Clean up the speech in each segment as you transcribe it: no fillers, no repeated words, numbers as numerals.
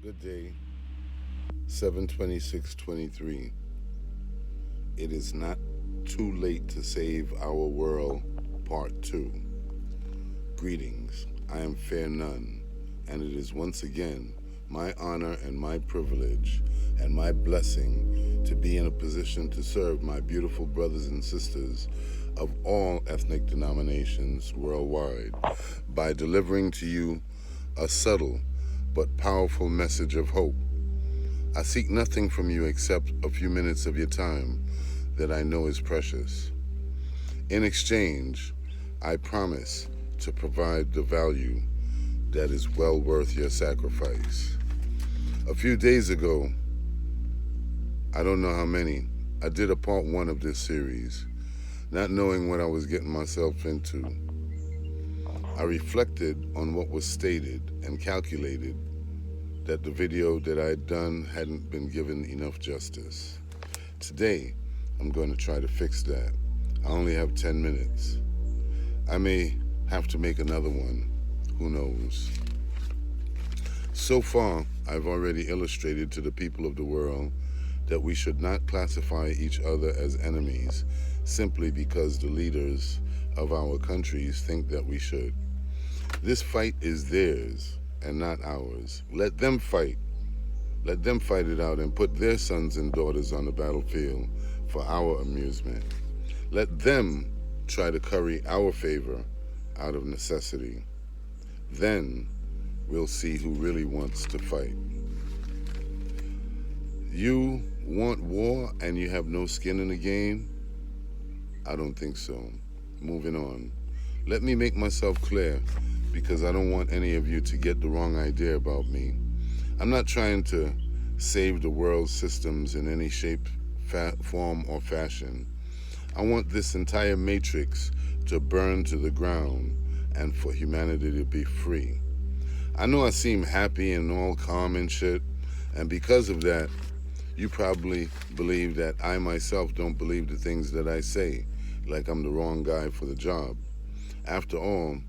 Good day, 7/26/23. It is not too late to save our world, part 2. Greetings, I am Fair None, and it is once again my honor and my privilege and my blessing to be in a position to serve my beautiful brothers and sisters of all ethnic denominations worldwide by delivering to you a subtle but powerful message of hope. I seek nothing from you except a few minutes of your time that I know is precious. In exchange, I promise to provide the value that is well worth your sacrifice. A few days ago, I don't know how many, I did a part 1 of this series, not knowing what I was getting myself into. I reflected on what was stated and calculated that the video that I had done hadn't been given enough justice. Today, I'm going to try to fix that. I only have 10 minutes. I may have to make another one. Who knows? So far, I've already illustrated to the people of the world that we should not classify each other as enemies simply because the leaders of our countries think that we should. This fight is theirs and not ours. Let them fight. Let them fight it out and put their sons and daughters on the battlefield for our amusement. Let them try to curry our favor out of necessity. Then we'll see who really wants to fight. You want war and you have no skin in the game? I don't think so. Moving on. Let me make myself clear because I don't want any of you to get the wrong idea about me. I'm not trying to save the world's systems in any shape, form, or fashion. I want this entire matrix to burn to the ground and for humanity to be free. I know I seem happy and all calm and shit, and because of that, you probably believe that I myself don't believe the things that I say, like I'm the wrong guy for the job. After all,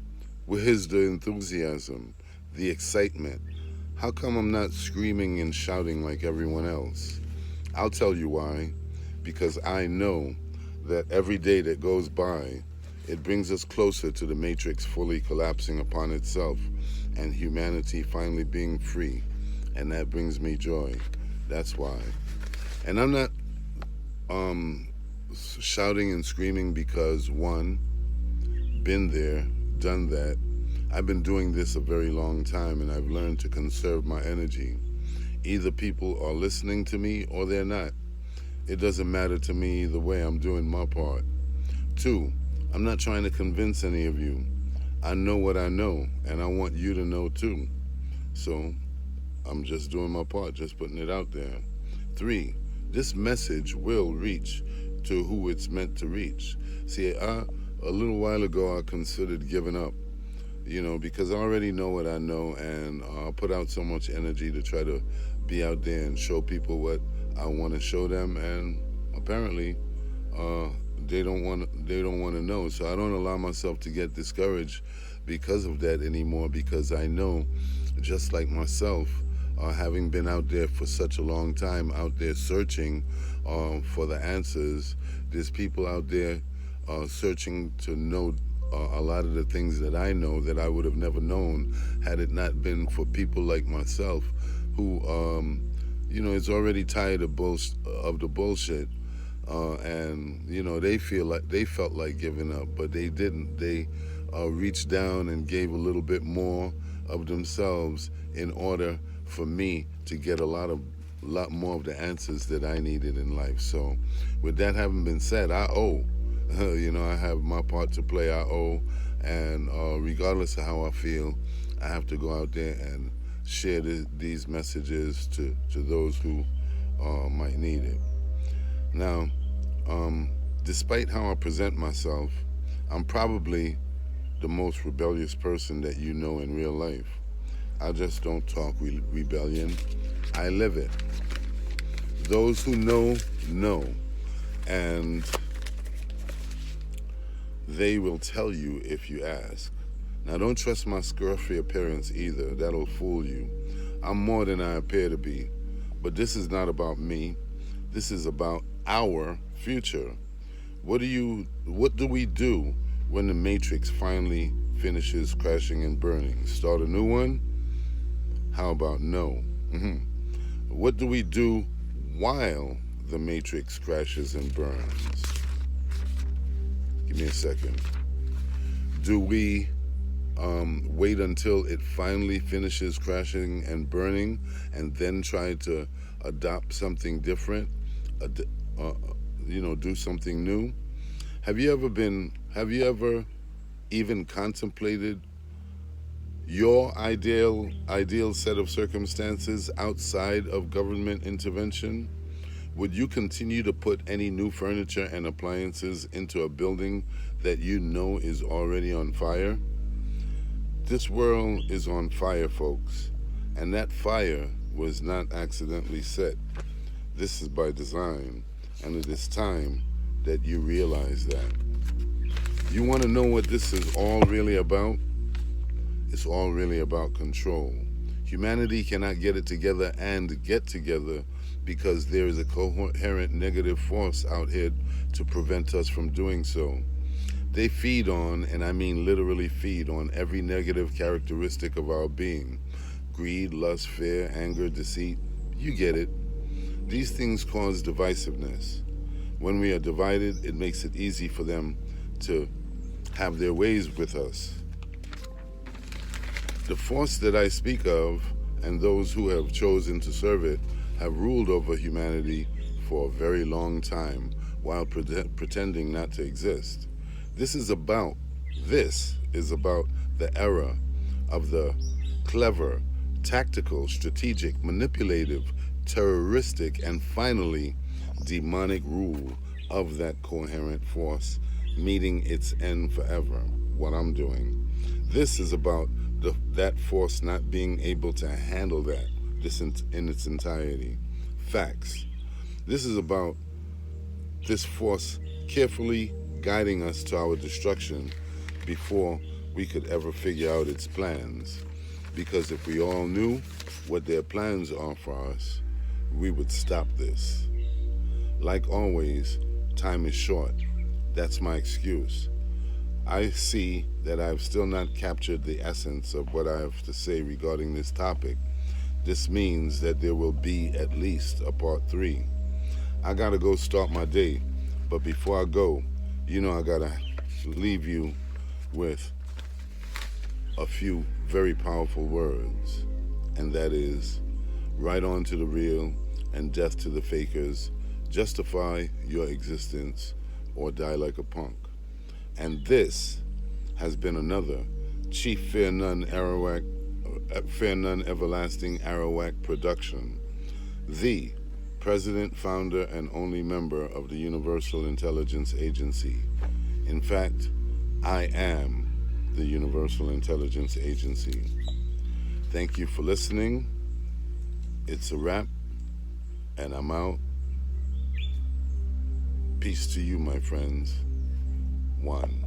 where's the enthusiasm, the excitement? How come I'm not screaming and shouting like everyone else? I'll tell you why. Because I know that every day that goes by, it brings us closer to the matrix fully collapsing upon itself and humanity finally being free. And that brings me joy. That's why. And I'm not shouting and screaming because, one, been there, done that. I've been doing this a very long time and I've learned to conserve my energy. Either people are listening to me or they're not. It doesn't matter to me either way. I'm doing my part. Two, I'm not trying to convince any of you. I know what I know and I want you to know too. So I'm just doing my part, just putting it out there. Three, this message will reach to who it's meant to reach. See, a little while ago I considered giving up, because I already know what I know, and I put out so much energy to try to be out there and show people what I want to show them, and apparently they don't want to know. So I don't allow myself to get discouraged because of that anymore, because I know, just like myself, having been out there for such a long time, out there searching for the answers, there's people out there searching to know a lot of the things that I know that I would have never known had it not been for people like myself who, is already tired of the bullshit. And they felt like giving up, but they didn't. They reached down and gave a little bit more of themselves in order for me to get a lot more of the answers that I needed in life. So with that having been said, I owe. I have my part to play. I owe, and regardless of how I feel, I have to go out there and share these messages to those who might need it. Now, despite how I present myself, I'm probably the most rebellious person that you know in real life. I just don't talk rebellion. I live it. Those who know, and they will tell you if you ask. Now, don't trust my scruffy appearance either. That'll fool you. I'm more than I appear to be. But this is not about me. This is about our future. What do we do when the matrix finally finishes crashing and burning? Start a new one? How about no? What do we do while the matrix crashes and burns? Give me a second. Do we wait until it finally finishes crashing and burning and then try to adopt something different? Do something new? Have you ever even contemplated your ideal set of circumstances outside of government intervention? Would you continue to put any new furniture and appliances into a building that you know is already on fire? This world is on fire, folks, and that fire was not accidentally set. This is by design, and it is time that you realize that. You want to know what this is all really about? It's all really about control. Humanity cannot get it together and get together because there is a coherent negative force out here to prevent us from doing so. They feed on, and I mean literally feed on, every negative characteristic of our being. Greed, lust, fear, anger, deceit. You get it. These things cause divisiveness. When we are divided, it makes it easy for them to have their ways with us. The force that I speak of, and those who have chosen to serve it, have ruled over humanity for a very long time while pretending not to exist. This is about the era of the clever, tactical, strategic, manipulative, terroristic, and finally demonic rule of that coherent force meeting its end forever. What I'm doing. This is about that force not being able to handle that in its entirety. Facts. This is about this force carefully guiding us to our destruction before we could ever figure out its plans. Because if we all knew what their plans are for us, we would stop this. Like always, time is short. That's my excuse. I see that I've still not captured the essence of what I have to say regarding this topic. This means that there will be at least a part 3. I gotta go start my day, but before I go, I gotta leave you with a few very powerful words, and that is, right on to the real and death to the fakers. Justify your existence or die like a punk. And this has been another Chief Fear None Everlasting Arawak production. The President, Founder, and only member of the Universal Intelligence Agency. In fact, I am the Universal Intelligence Agency. Thank you for listening. It's a wrap, and I'm out. Peace to you, my friends. One.